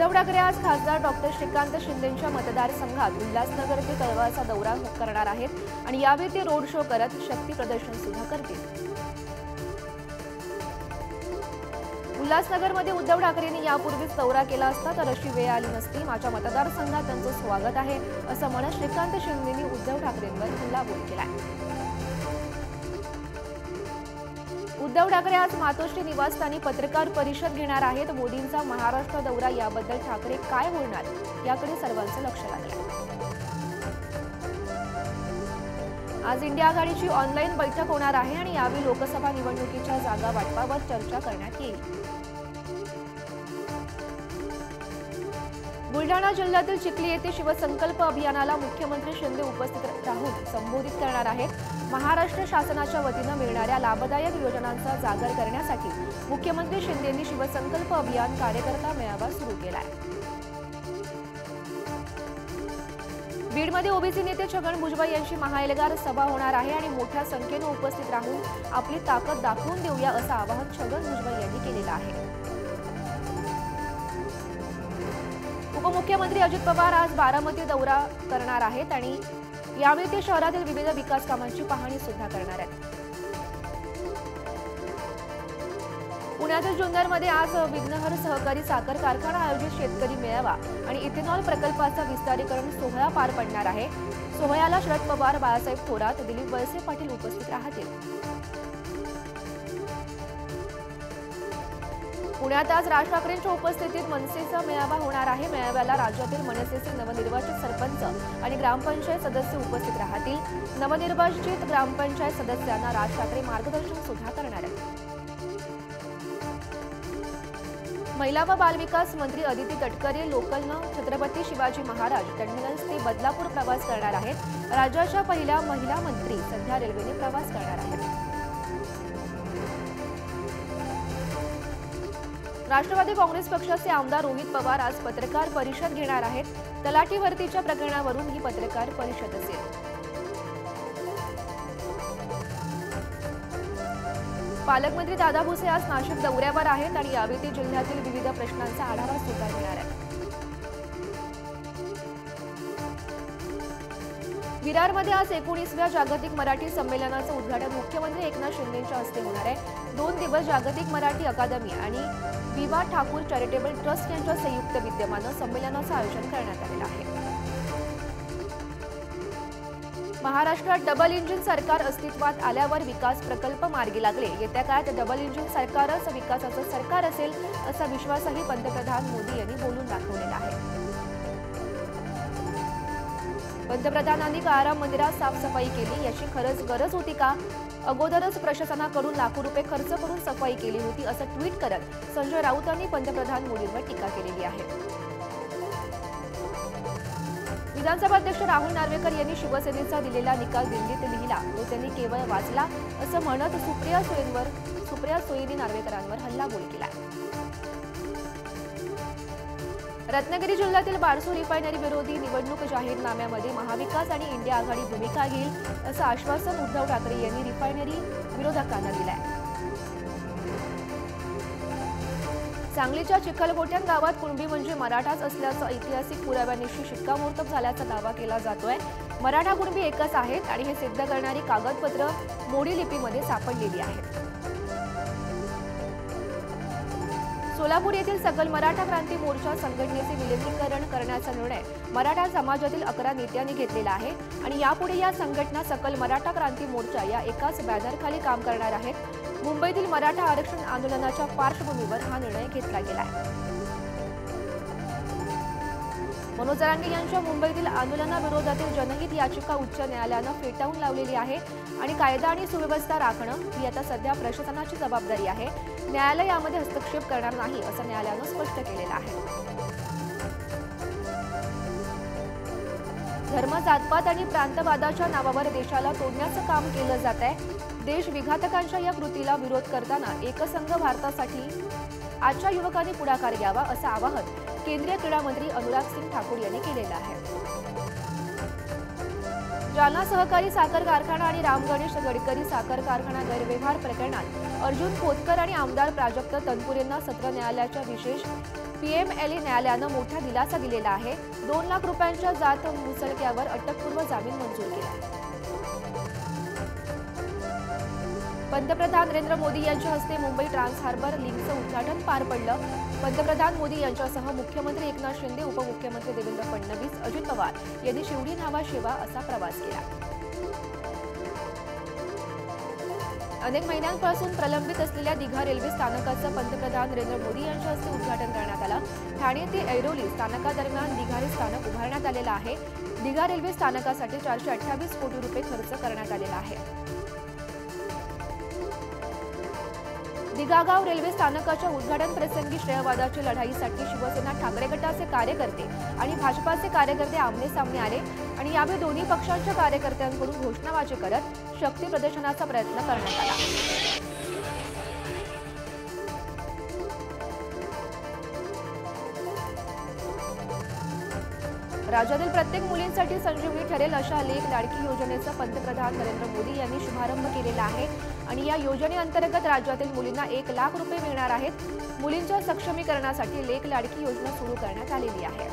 उद्धव ठाकरे आज खासदार डॉक्टर श्रीकांत शिंदेंच्या मतदारसंघात उल्हासनगर ते तळेगावचा दौरा करणार आहेत आणि यावेळी ते रोड शो करत शक्ती प्रदर्शन सुद्धा करतील। उल्हासनगरमध्ये उद्धव ठाकरेंनी यापूर्वीच दौरा केला असता तर अशी वेळ आली नसती। माझ्या मतदारसंघात त्यांचं स्वागत आहे असं म्हणत श्रीकांत शिंदेंनी उद्धव ठाकरेंवर हल्लाबोल केलाय। उद्धव ठाकरे आज मातोश्री निवासस्थानी पत्रकार परिषद घेणार आहेत। मोदींचा महाराष्ट्र दौरा याबद्दल ठाकरे काय बोलणार याकडे सर्वांचं लक्ष लागलंय। आज इंडिया आघाडीची ऑनलाईन बैठक होणार आहे आणि यावेळी लोकसभा निवडणुकीच्या जागा वाटपावर चर्चा करण्यात येईल। बुलढाणा जिल्ह्यातील चिखली येथे शिवसंकल्प अभियानाला मुख्यमंत्री शिंदे उपस्थित राहून संबोधित करणार आहेत। महाराष्ट्र शासनाच्या वतीनं मिळणाऱ्या लाभदायक योजनांचा जागर करण्यासाठी मुख्यमंत्री शिंदेंनी शिवसंकल्प अभियान कार्यकर्ता मेळावा सुरू केलाय। बीडमध्ये ओबीसी नेते छगन भुजबळ यांची महाएल्गार सभा होणार आहे आणि मोठ्या संख्येनं उपस्थित राहून आपली ताकद दाखवून देऊया असं आवाहन छगन भुजबळ यांनी केलेलं आहे। उपमुख्यमंत्री अजित पवार आज बारामती दौरा करणार आहेत आणि यावेळी ते शहरातील विविध विकास कामांची पाहणी सुद्धा करणार आहेत। पुण्यातील जुन्नरमध्ये आज विघ्नहर सहकारी साखर कारखाना आयोजित शेतकरी मेळावा आणि इथेनॉल प्रकल्पाचा विस्तारीकरण सोहळा पार पडणार आहे। सोहळ्याला शरद पवार, बाळासाहेब थोरात, दिलीप वळसे पाटील उपस्थित राहतील। पुण्यात आज राज ठाकरेंच्या उपस्थितीत मनसेचा मेळावा होणार आहे। मेळाव्याला राज्यातील मनसेचे नवनिर्वाचित सरपंच आणि ग्रामपंचायत सदस्य उपस्थित राहतील। नवनिर्वाचित ग्रामपंचायत सदस्यांना राज ठाकरे मार्गदर्शन सुद्धा करणार आहेत। महिला व बालविकास मंत्री अदिती तटकरे लोकलनं छत्रपती शिवाजी महाराज टर्मिनस ते बदलापूर प्रवास करणार आहेत। राज्याच्या पहिल्या महिला मंत्री सध्या रेल्वेने प्रवास करणार आहेत। राष्ट्रवादी काँग्रेस पक्षाचे आमदार रोहित पवार आज पत्रकार परिषद घेणार आहेत। तलाठी भरतीच्या प्रकरणावरून ही पत्रकार परिषद असेल। पालकमंत्री दादा भुसे आज नाशिक दौऱ्यावर आहेत आणि यावेळी ते जिल्ह्यातील विविध प्रश्नांचा आढावा सुद्धा घेणार आहेत। विरारमध्ये आज 19व्या जागतिक मराठी संमेलनाचं उद्घाटन मुख्यमंत्री एकनाथ शिंदेंच्या हस्ते होणार आहे। 2 दिवस जागतिक मराठी अकादमी आणि विवा ठाकूर चॅरिटेबल ट्रस्ट यांच्या संयुक्त विद्यमानं संमेलनाचं आयोजन करण्यात आलेलं आहे। महाराष्ट्रात डबल इंजिन सरकार अस्तित्वात आल्यावर विकास प्रकल्प मार्गी लागले। येत्या काळात डबल इंजिन सरकारच विकासाचं सरकार असेल असा विश्वासही पंतप्रधान मोदी यांनी बोलून दाखवलेला आहे। पंतप्रधानांनी काळाराम मंदिरात साफसफाई केली, याची खरंच गरज होती का? अगोदरच प्रशासनाकडून लाखो रुपये खर्च करून सफाई केली होती असं ट्विट करत संजय राऊतांनी पंतप्रधान मोदींवर टीका केलेली आहे। विधानसभा अध्यक्ष राहुल नार्वेकर यांनी शिवसेनेचा दिलेला निकाल दिल्लीत लिहिला, तो त्यांनी केवळ वाचला असं म्हणत सुप्रिया सुळेंनी नार्वेकरांवर हल्लाबोल केला। रत्नागिरी जिल्ह्यातील बारसू रिफायनरी विरोधी निवडणूक जाहीरनाम्यामध्ये महाविकास आणि इंडिया आघाडी भूमिका घेईल असं आश्वासन उद्धव ठाकरे यांनी रिफायनरी विरोधकांना दिलंय। सांगलीच्या चिखलगोट्यान गावात कुणबी म्हणजे मराठाच असल्याचं ऐतिहासिक पुराव्यानिशी शिक्कामोर्तब झाल्याचा दावा केला जातोय। मराठा कुणबी एकच आहेत आणि हे सिद्ध करणारी कागदपत्र मोडी लिपीमध्ये सापडलेली आहेत। सोलापूर येथील सकल मराठा क्रांती मोर्चा संघटनेचे विलीनीकरण करण्याचा निर्णय मराठा समाजातील 11 नेत्यांनी घेतलेला आहे आणि यापुढे या संघटना सकल मराठा क्रांती मोर्चा या एकाच बॅनरखाली काम करणार आहेत। मुंबईतील मराठा आरक्षण आंदोलनाच्या पार्श्वभूमीवर हा निर्णय घेतला गेला आहे। मनोज जरांगे यांच्या मुंबईतील आंदोलनाविरोधातील जनहित याचिका उच्च न्यायालयानं फेटाळून लावलेली आहे आणि कायदा आणि सुव्यवस्था राखणं ही आता सध्या प्रशासनाची जबाबदारी आहे। न्यायालय यामध्ये हस्तक्षेप करणार नाही असं न्यायालयानं स्पष्ट केलेलं आहे। धर्म, जातपात आणि प्रांतवादाच्या नावावर देशाला तोडण्याचं काम केलं जात आहे। देश विघातकांच्या या कृतीला विरोध करताना एकसंघ भारतासाठी आजच्या युवकांनी पुढाकार घ्यावा असं आवाहन केंद्रीय क्रीडा मंत्री अनुराग सिंग ठाकूर यांनी केलेलं आहे। जालना सहकारी साखर कारखाना आणि राम गणेश गडकरी साखर कारखाना गैरव्यवहार प्रकरणात अर्जुन खोतकर आणि आमदार प्राजक्त तनपुरेंना सत्र न्यायालयाच्या विशेष पीएमएलए न्यायालयानं मोठा दिलासा दिलेला आहे. 2 लाख रुपयांच्या जात मुसळक्यावर अटकपूर्व जामीन मंजूर केला. पंतप्रधान नरेंद्र मोदी यांच्या हस्ते मुंबई ट्रान्स हार्बर लिंकचं उद्घाटन पार पडलं. पंतप्रधान मोदी यांच्यासह मुख्यमंत्री एकनाथ शिंदे, उपमुख्यमंत्री देवेंद्र फडणवीस, अजित पवार यांनी शिवडी न्हावा शेवा असा प्रवास केला. अनेक महिन्यांपासून प्रलंबित असलेल्या दिघा रेल्वे स्थानकाचं पंतप्रधान नरेंद्र मोदी यांच्या हस्ते उद्घाटन करण्यात आलं. ठाणे ते ऐरोली स्थानकादरम्यान दिघा हे स्थानक उभारण्यात आलेलं आहे. दिघा रेल्वे स्थानकासाठी 428 कोटी रुपये खर्च करण्यात आलेला आहे. दिघागाव रेल्वे स्थानकाच्या उद्घाटन प्रसंगी श्रेयवादाच्या लढाईसाठी शिवसेना ठाकरे गटाचे कार्यकर्ते आणि भाजपाचे कार्यकर्ते आमने-सामने आले आणि यावेळी दोन्ही पक्षांच्या कार्यकर्त्यांकडून घोषणाबाजी करत शक्ती प्रदर्शनाचा प्रयत्न करण्यात आला. राज्यातील प्रत्येक मुलींसाठी संजीवनी ठरेल अशा लेक लाडकी योजनेचा पंतप्रधान नरेंद्र मोदी यांनी शुभारंभ केलेला आहे आणि या योजनेअंतर्गत राज्यातील मुलींना 1 लाख रुपये मिळणार आहेत. मुलींच्या सक्षमीकरणासाठी लेक लाडकी योजना सुरू करण्यात आलेली आहे.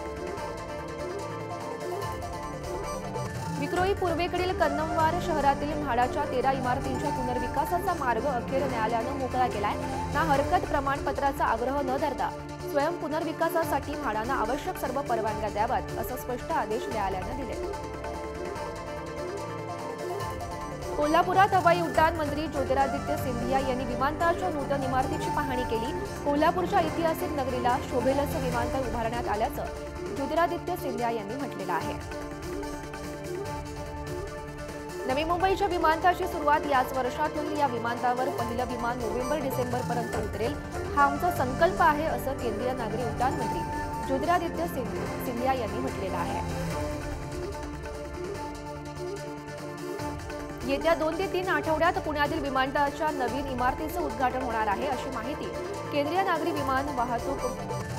विक्रोळी पूर्वेकडील कन्नमवार शहरातील म्हाडाच्या 13 इमारतींच्या पुनर्विकासाचा मार्ग अखेर न्यायालयानं मोकळा केलाय. ना हरकत प्रमाणपत्राचा आग्रह न धरता स्वयं पुनर्विकासासाठी म्हाडांना आवश्यक सर्व परवानग्या द्याव्यात असं स्पष्ट आदेश न्यायालयानं दिले. कोल्हापुरात हवाई उड्डाण मंत्री ज्योतिरादित्य सिंधिया यांनी विमानतळाच्या नूतन इमारतीची पाहणी केली. कोल्हापूरच्या ऐतिहासिक नगरीला शोभेल असं विमानतळ उभारण्यात आल्याचं ज्योतिरादित्य सिंधिया यांनी म्हटलेलं आहे. नवी मुंबईच्या विमानतळाची सुरुवात याच वर्षात होईल. या विमानतळावर पहिलं विमान नोव्हेंबर-डिसेंबर पर्यंत उतरेल. हा आमचा संकल्प आहे असं केंद्रीय नागरी उड्डाण मंत्री ज्योतिरादित्य सिंधिया यांनी म्हटलेलं आहे. येत्या 2 ते 3 आठवड्यात पुण्यातील विमानतळाच्या नवीन इमारतीचं उद्घाटन होणार आहे अशी माहिती केंद्रीय नागरी विमान वाहतूक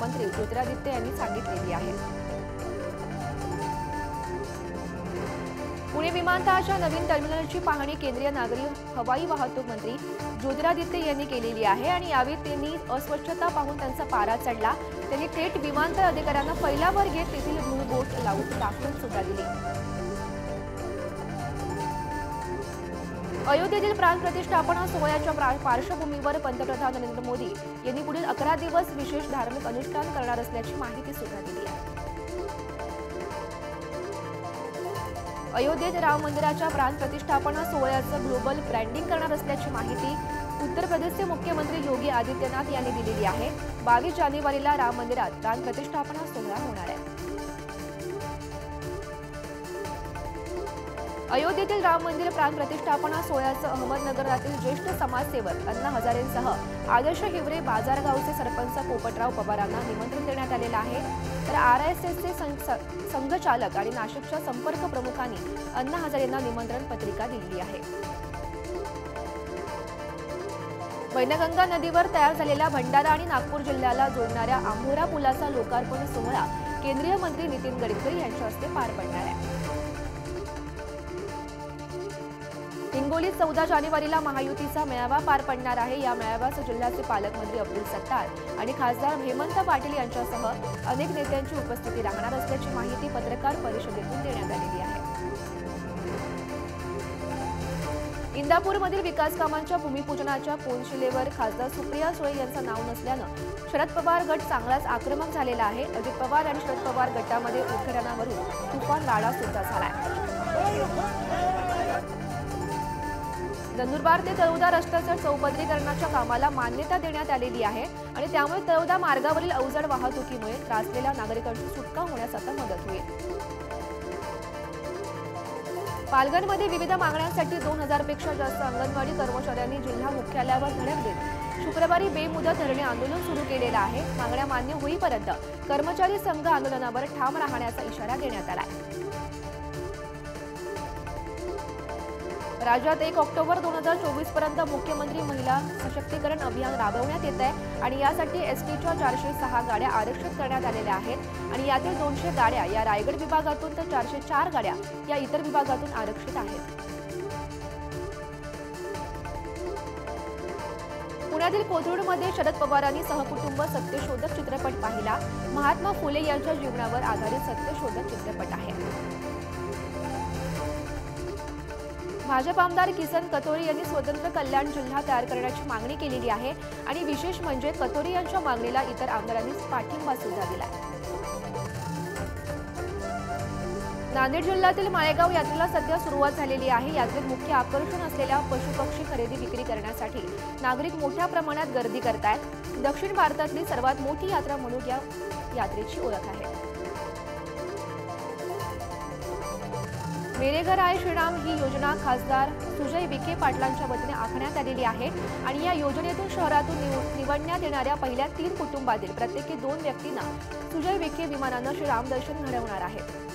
मंत्री ज्योतिरादित्य यांनी सांगितलेली आहे. पुणे विमानतळाच्या नवीन टर्मिनलची पाहणी केंद्रीय नागरी हवाई वाहतूक मंत्री ज्योतिरादित्य यांनी केलेली आहे आणि यावेळी त्यांनी अस्वच्छता पाहून त्यांचा पारा चढला. त्यांनी थेट विमानतळ अधिकाऱ्यांना फैलावर घेत तेथील धूळ बोट लावून दाखवून सुद्धा दिली. अयोध्येतील प्राणप्रतिष्ठापना सोहळ्याच्या पार्श्वभूमीवर पंतप्रधान नरेंद्र मोदी यांनी पुढील 11 दिवस विशेष धार्मिक अनुष्ठान करणार असल्याची माहिती सुद्धा दिली आहे. अयोध्येत राम मंदिराच्या प्राणप्रतिष्ठापना सोहळ्याचं ग्लोबल ब्रँडिंग करणार असल्याची माहिती उत्तर प्रदेशचे मुख्यमंत्री योगी आदित्यनाथ यांनी दिलेली आहे. 22 जानेवारीला राम मंदिरात प्राणप्रतिष्ठापना सोहळा होणार आहे. अयोध्येतील राम मंदिर प्राणप्रतिष्ठापना सोहळ्याचं अहमदनगरातील ज्येष्ठ समाजसेवक अण्णा हजारेंसह आदर्श हिवरे बाजारगावचे सरपंच पोपटराव पवारांना निमंत्रण देण्यात आलेलं आहे. तर RSSचे संघचालक आणि नाशिकच्या संपर्क प्रमुखांनी अण्णा हजारेंना निमंत्रण पत्रिका दिली आहे. वैनगंगा नदीवर तयार झालेल्या भंडारा आणि नागपूर जिल्ह्याला जोडणाऱ्या आंभोरा पुलाचा लोकार्पण सोहळा केंद्रीय मंत्री नितीन गडकरी यांच्या हस्ते पार पडणार आहे. हिंगोलीत 14 जानेवारीला महायुतीचा मेळावा पार पडणार आहे. या मेळाव्यास जिल्ह्याचे पालकमंत्री अब्दुल सत्तार आणि खासदार हेमंत पाटील यांच्यासह अनेक नेत्यांची उपस्थिती राहणार असल्याची माहिती पत्रकार परिषदेतून देण्यात आलेली आहे. इंदापूरमधील विकास कामांच्या भूमिपूजनाच्या कोनशिलेवर खासदार सुप्रिया सुळे यांचं नाव नसल्यानं शरद पवार गट चांगलाच आक्रमक झालेला आहे. अजित पवार आणि शरद पवार गटामध्ये उद्धरणावरून तुफान राडा सुद्धा झालाय. नंदुरबार ते तळोदा रस्त्याच्या चौपदरीकरणाच्या कामाला मान्यता देण्यात आलेली आहे आणि त्यामुळे तळोदा मार्गावरील अवजड वाहतुकीमुळे त्रासलेल्या नागरिकांची सुटका होण्यास आता मदत होईल. पालघरमध्ये विविध मागण्यांसाठी 2000 पेक्षा जास्त अंगणवाडी कर्मचाऱ्यांनी जिल्हा मुख्यालयावर धडक देत शुक्रवारी बेमुदत धरणे आंदोलन सुरू केलेलं आहे. मागण्या मान्य होईपर्यंत कर्मचारी संघ आंदोलनावर ठाम राहण्याचा इशारा देण्यात आला आहे. राज्यात 1 ऑक्टोबर 2024 पर्यंत मुख्यमंत्री महिला सशक्तीकरण अभियान राबवण्यात येत आहे आणि यासाठी एसटीच्या 406 गाड्या आरक्षित करण्यात आलेल्या आहेत आणि यातील 200 गाड्या या रायगड विभागातून तर 404 गाड्या या इतर विभागातून आरक्षित आहेत. पुण्यातील कोथरूडमध्ये शरद पवारांनी सहकुटुंब सत्यशोधक चित्रपट पाहिला। महात्मा फुले यांच्या जीवनावर आधारित सत्यशोधक चित्रपट आहे। भाजप आमदार किसन कथोरे यांनी स्वतंत्र कल्याण जिल्हा तयार करण्याची मागणी केलेली आहे आणि विशेष म्हणजे कथोरे यांच्या मागणीला इतर आमदारांनी पाठिंबा सुद्धा दिलाय। नांदेड जिल्ह्यातील माळेगाव यात्रेला सध्या सुरुवात झालेली आहे। यात्रेत मुख्य आकर्षण असलेल्या पशुपक्षी खरेदी विक्री करण्यासाठी नागरिक मोठ्या प्रमाणात गर्दी करतायत। दक्षिण भारतातली सर्वात मोठी यात्रा म्हणून या यात्रेची ओळख आहे। मेरे घर आए श्रीराम ही योजना खासदार सुजय विखे पाटलांच्या वतीने आखण्यात आलेली आहे आणि या योजनेतून शहरातून निवडण्यात येणाऱ्या पहिल्या 3 कुटुंबातील प्रत्येकी 2 व्यक्तींना सुजय विखे विमानानं श्रीराम दर्शन घडवणार आहेत।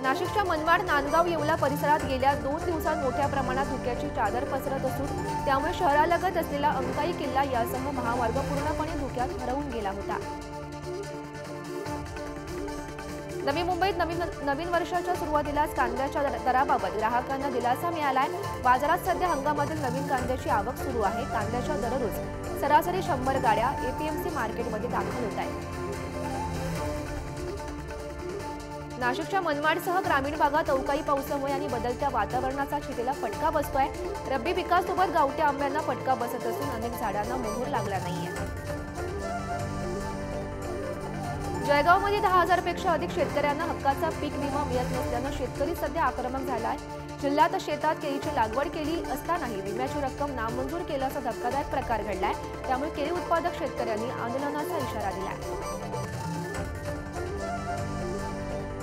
नाशिकच्या मनमाड नांदगाव येवला परिसरात गेल्या 2 दिवसांत मोठ्या प्रमाणात धुक्याची चादर पसरत असून त्यामुळे शहरालगत असलेला अंकाई किल्ला यासह महामार्ग पूर्णपणे धुक्यात हरवून गेला होता। नवी मुंबईत नवीन वर्षाच्या सुरुवातीलाच कांद्याच्या दराबाबत ग्राहकांना दिलासा मिळालाय। बाजारात सध्या हंगामातील नवीन कांद्याची आवक सुरू आहे। कांद्याच्या दररोज सरासरी 100 गाड्या एपीएमसी मार्केटमध्ये दाखल होत आहेत। नाशिकच्या मनमाडसह ग्रामीण भागात अवकाळी पावसामुळे आणि बदलत्या वातावरणाचा शेतीला फटका बसतोय। रब्बी पिकासोबत गावठी आंब्यांना फटका बसत असून अनेक झाडांना मोहर लागला नाहीये। जळगावमध्ये 10,000 पेक्षा अधिक शेतकऱ्यांना हक्काचा पीक विमा मिळत नसल्यानं शेतकरी सध्या आक्रमक झालाय। जिल्ह्यात शेतात केळीची लागवड केली असतानाही विम्याची रक्कम नामंजूर केल्याचा धक्कादायक प्रकार घडलाय। त्यामुळे केळी उत्पादक शेतकऱ्यांनी आंदोलनाचा इशारा दिलाय।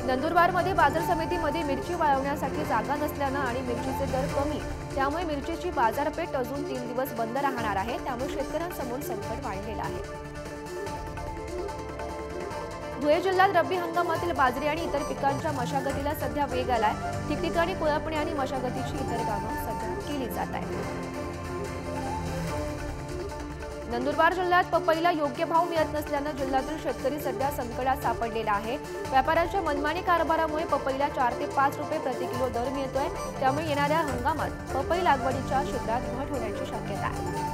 नंदुरबारमध्ये बाजार समितीमध्ये मिरची वाळवण्यासाठी जागा नसल्यानं आणि मिरचीचे दर कमी त्यामुळे मिरचीची बाजारपेठ अजून 3 दिवस बंद राहणार आहे। त्यामुळे शेतकऱ्यांसमोर संकट वाढलेलं आहे। धुळे जिल्ह्यात रब्बी हंगामातील बाजरी आणि इतर पिकांच्या मशागतीला सध्या वेग आलाय। ठिकठिकाणी कुळपणी आणि मशागतीची इतर कामं सध्या केली जात आहेत। नंदुरबार जिल्ह्यात पपईला योग्य भाव मिळत नसल्यानं जिल्ह्यातील शेतकरी सध्या संकटात सापडलेला आहे। व्यापाऱ्यांच्या मनमानी कारभारामुळे पपईला 4 ते 5 रुपये प्रति किलो दर मिळतोय। त्यामुळे येणाऱ्या हंगामात पपई लागवडीच्या क्षेत्रात घट होण्याची शक्यता आहे।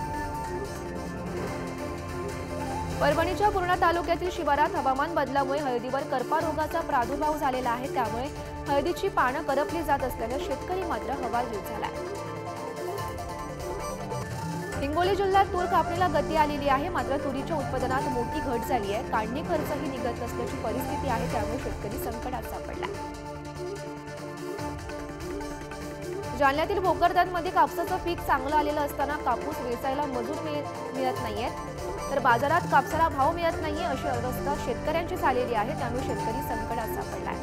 परभणीच्या पूर्णा तालुक्यातील शिवारात हवामान बदलामुळे हळदीवर करपा रोगाचा प्रादुर्भाव झालेला आहे। त्यामुळे हळदीची पानं करपली जात असल्याने शेतकरी मात्र हवालदिल झालाय। हिंगोली जिल्ह्यात तूर कापणीला गती आलेली आहे। मात्र तुरीच्या उत्पादनात मोठी घट झाली आहे। काढणी खर्चही निघत नसल्याची परिस्थिती आहे। त्यामुळे शेतकरी संकटात सापडला। जालन्यातील भोकरदनमध्ये कापसाचं पीक चांगलं आलेलं असताना कापूस वेचायला मजूर मिळत नाहीयेत तर बाजारात कापसाला भाव मिळत नाहीये अशी अवस्था शेतकऱ्यांची झालेली आहे। त्यामुळे शेतकरी संकटात सापडलाय।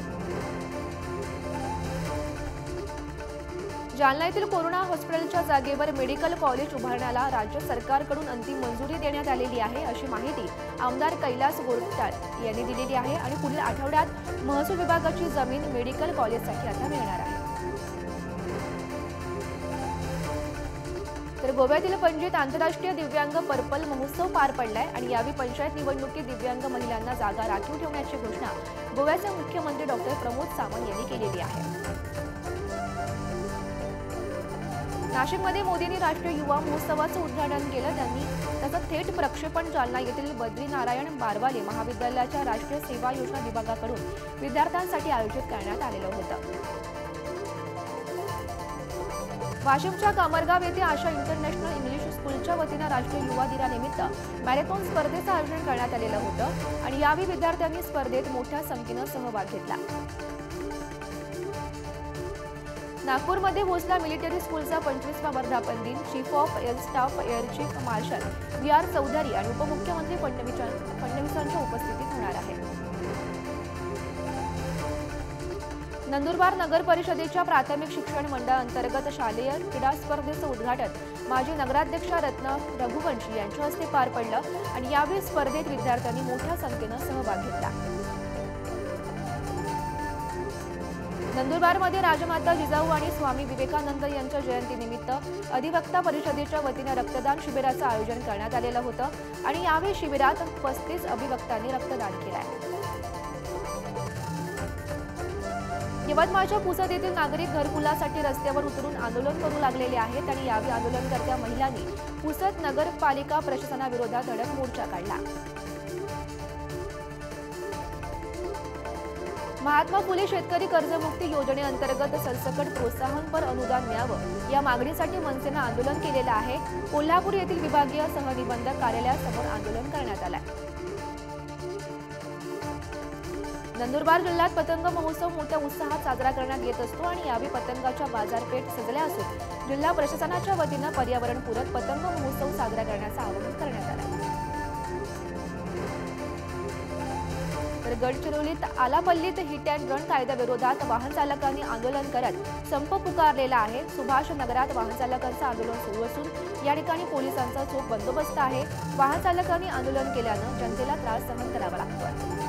जालना येथील कोरोना हॉस्पिटलच्या जागेवर मेडिकल कॉलेज उभारण्याला राज्य सरकारकडून अंतिम मंजुरी देण्यात आलेली आहे अशी माहिती आमदार कैलास गोरठ्याल यांनी दिलेली आहे आणि पुढील आठवड्यात महसूल विभागाची जमीन मेडिकल कॉलेजसाठी आता मिळणार आहे। तर गोव्यातील पणजीत आंतरराष्ट्रीय दिव्यांग पर्पल महोत्सव पार पडलाय आणि यावेळी पंचायत निवडणुकीत दिव्यांग महिलांना जागा राखीव ठेवण्याची घोषणा गोव्याचे मुख्यमंत्री डॉक्टर प्रमोद सावंत यांनी केलेली आहे। नाशिकमध्ये मोदींनी राष्ट्रीय युवा महोत्सवाचं उद्घाटन केलं। त्यांनी त्याचं थेट प्रक्षेपण जालना येथील बद्रीनारायण बारवाले महाविद्यालयाच्या राष्ट्रीय सेवा योजना विभागाकडून विद्यार्थ्यांसाठी आयोजित करण्यात आलेलं होतं। वाशिमच्या कामरगाव येथे आशा इंटरनॅशनल इंग्लिश स्कूलच्या वतीनं राष्ट्रीय युवा दिनानिमित्त मॅरेथॉन स्पर्धेचं आयोजन करण्यात आलेलं होतं आणि यावेळी विद्यार्थ्यांनी स्पर्धेत मोठ्या संख्येनं सहभाग घेतला। नागपूरमध्ये भोसला मिलिटरी स्कूलचा 25वा वर्धापन दिन chief of air staff air chief marshal VR Chaudhary आणि उपमुख्यमंत्री फडणवीसांच्या उपस्थितीत होणार आहे। नंदुरबार नगर परिषदेच्या प्राथमिक शिक्षण मंडळाअंतर्गत शालेय क्रीडा स्पर्धेचं उद्घाटन माजी नगराध्यक्षा रत्ना रघुवंशी यांच्या हस्ते पार पडलं आणि यावेळी स्पर्धेत विद्यार्थ्यांनी मोठ्या संख्येनं सहभाग घेतला। नंदुरबारमध्ये राजमाता जिजाऊ आणि स्वामी विवेकानंद यांच्या जयंतीनिमित्त अधिवक्ता परिषदेच्या वतीने रक्तदान शिबिराचं आयोजन करण्यात आलेलं होतं आणि यावेळी शिबिरात 35 अभिवक्तांनी रक्तदान केलंय। यवतमाळच्या पुसद येथील नागरिक घरकुलासाठी रस्त्यावर उतरून आंदोलन करू लागलेले आहेत आणि यावेळी आंदोलनकर्त्या महिलांनी पुसद नगरपालिका प्रशासनाविरोधात धडक मोर्चा काढला। महात्मा फुले शेतकरी कर्जमुक्ती योजनेअंतर्गत सरसकट प्रोत्साहनपर अनुदान मिळावं या मागणीसाठी मनसेनं आंदोलन केलेलं आहे। कोल्हापूर येथील विभागीय सहनिबंधक कार्यालयासमोर आंदोलन करण्यात आलं। नंदुरबार जिल्ह्यात पतंग महोत्सव मोठ्या उत्साहात साजरा करण्यात येत असतो आणि यावेळी पतंगाच्या बाजारपेठ सजल्या असून जिल्हा प्रशासनाच्या वतीनं पर्यावरणपूरक पतंग महोत्सव साजरा करण्याचं आवाहन करण्यात आलं। तर गडचिरोलीत आलापल्लीत हिट अँड रन कायद्याविरोधात वाहन चालकांनी आंदोलन करत संप पुकारलेला आहे। सुभाष नगरात वाहन चालकांचं आंदोलन सुरू असून या ठिकाणी पोलिसांचा चोख बंदोबस्त आहे। वाहन चालकांनी आंदोलन केल्यानं जनतेला त्रास सहन करावा लागतोय।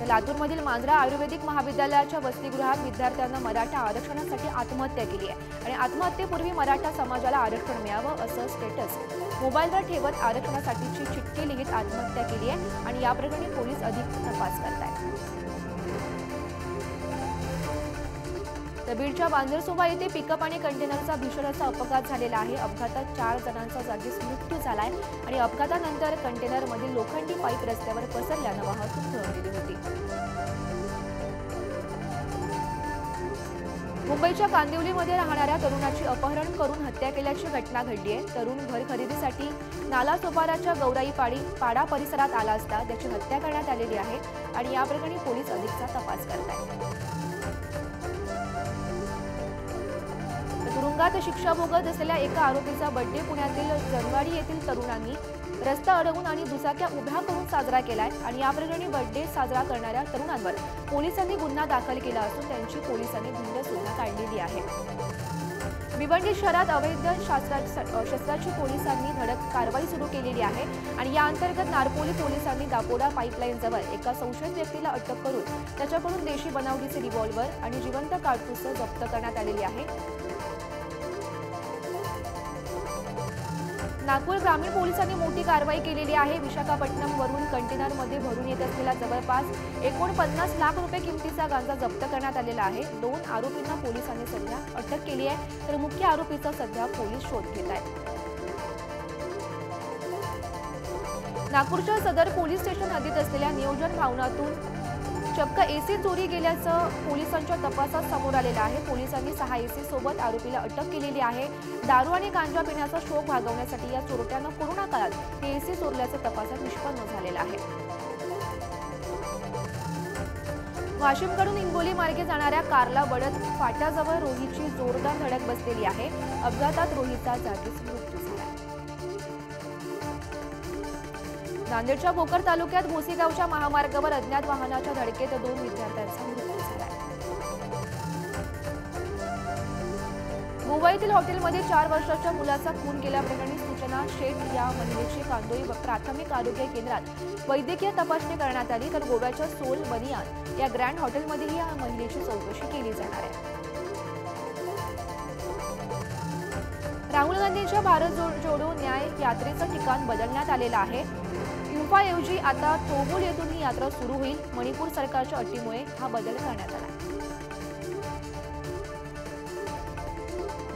लातूरमधील मांजरा आयुर्वेदिक महाविद्यालयाच्या वसतिगृहात विद्यार्थ्यांना मराठा आरक्षणासाठी आत्महत्या केली आहे आणि आत्महत्येपूर्वी मराठा समाजाला आरक्षण मिळावं असं स्टेटस मोबाईलवर ठेवत आरक्षणासाठीची चिठ्ठी लिहित आत्महत्या केली आहे आणि या प्रकरणी पोलीस अधिक तपास करत आहेत। तर बीडच्या बांजरसोबा येथे पिकअप आणि कंटेनरचा भीषण असा अपघात झालेला आहे। अपघातात 4 जणांचा जागीच मृत्यू झालाय आणि अपघातानंतर कंटेनरमधील लोखंडी पाईप रस्त्यावर पसरल्यानं वाहतूक खोळंबली होती। मुंबईच्या कांदिवलीमध्ये राहणाऱ्या तरुणाची अपहरण करून हत्या केल्याची घटना घडली आहे। तरुण घर खरेदीसाठी नालासोपाराच्या गौराई पाडा परिसरात आला असता त्याची हत्या करण्यात आलेली आहे आणि या प्रकरणी पोलीस अधिकचा तपास करत आहेत। तुरुंगात शिक्षा भोगत असलेल्या एका आरोपीचा बर्थडे पुण्यातील जनवाडी येथील तरुणांनी रस्ता अडवून आणि दुचाक्या उभ्या करून साजरा केलाय आणि या प्रकरणी बर्थडे साजरा करणाऱ्या तरुणांवर पोलिसांनी गुन्हा दाखल केला असून त्यांची पोलिसांनी धिंड सुद्धा काढलेली आहे। भिवंडी शहरात अवैध शस्त्राची पोलिसांनी धडक कारवाई सुरू केलेली आहे आणि या अंतर्गत नारपोली पोलिसांनी दापोडा पाईपलाईन जवळ एका संशयित व्यक्तीला अटक करून त्याच्याकडून देशी बनावटीचे रिव्हॉल्व्हर आणि जिवंत काडतूस जप्त करण्यात आलेली आहे। नागपूर ग्रामीण पोलिसांनी मोठी कारवाई केलेली आहे। विशाखापट्टणम वरून कंटेनरमध्ये भरून येत असलेला जवळपास 49 लाख रुपये किमतीचा गांजा जप्त करण्यात आलेला आहे। 2 आरोपींना पोलिसांनी सध्या अटक केली आहे तर मुख्य आरोपीचा सध्या पोलीस शोध घेत आहेत। नागपूरच्या सदर पोलीस स्टेशन हद्दीत असलेल्या नियोजन भवनातून चक्क एसी चोरी गेल्याचं पोलिसांच्या तपासात समोर आलेलं आहे। पोलिसांनी 6 एसी सोबत आरोपीला अटक केलेली आहे। दारू आणि गांजा पिण्याचा शौक भागवण्यासाठी या चोरट्यानं कोरोना काळात हे एसी चोरल्याचं तपासात निष्पन्न झालेलं आहे। वाशिमकडून हिंगोली मार्गे जाणाऱ्या कारला बडत फाट्याजवळ रोहीची जोरदार धडक बसलेली आहे। अपघातात रोहीचा जागीच मृत्यू झाला। नांदेडच्या भोकर तालुक्यात भोसीगावच्या महामार्गावर अज्ञात वाहनाच्या धडकेत 2 विद्यार्थ्यांचा मृत्यू झाला। मुंबईतील हॉटेलमध्ये 4 वर्षाच्या मुलाचा खून केल्याप्रकरणी सूचना शेठ या महिलेची कांदोळी प्राथमिक आरोग्य केंद्रात वैद्यकीय तपासणी करण्यात आली तर गोव्याच्या सोल बनियान या ग्रँड हॉटेलमध्येही या महिलेची चौकशी केली जाणार आहे। राहुल गांधींच्या भारत जोडो न्याय यात्रेचं ठिकाण बदलण्यात आलेलं आहे। युफाऐवजी आता थोबोल येथून ही यात्रा सुरू होईल। मणिपूर सरकारच्या अटीमुळे हा बदल करण्यात आला।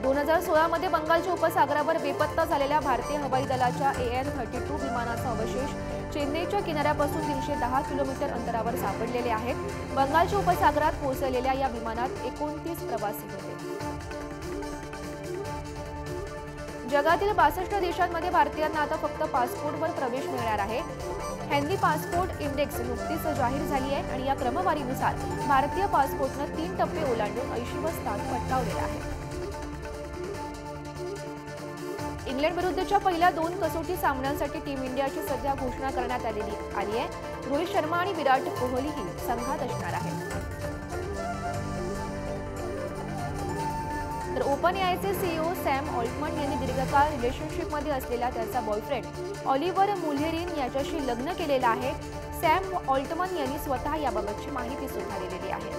2016 मध्ये बंगालच्या उपसागरावर बेपत्ता झालेल्या भारतीय हवाई दलाच्या AN-32 विमानाचा अवशेष चेन्नईच्या किनाऱ्यापासून 310 किलोमीटर अंतरावर सापडलेले आहेत। बंगालच्या उपसागरात पोहोचलेल्या या विमानात 29 प्रवासी होते। जगातील 62 देशांमध्ये भारतीयांना आता फक्त पासपोर्टवर प्रवेश मिळणार आहे। हिंदी पासपोर्ट इंडेक्स नुकतीच जाहीर झाली आहे आणि या क्रमवारीनुसार भारतीय पासपोर्टनं 3 टप्पे ओलांडून 80वे स्थान पटकावलेलं आहे। इंग्लंड विरुद्धच्या पहिल्या 2 कसोटी सामन्यांसाठी टीम इंडियाची सध्या घोषणा करण्यात आली आहे। रोहित शर्मा आणि विराट कोहलीही संघात असणार आहेत। तर ओपन एआयचे सीईओ सॅम ऑल्टमन यांनी दीर्घकाळ रिलेशनशिपमध्ये असलेला त्याचा बॉयफ्रेंड ऑलिव्हर मुल्हेरिन याच्याशी लग्न केलेलं आहे। सॅम ऑल्टमन यांनी स्वतः याबाबतची माहिती सुद्धा दिलेली आहे।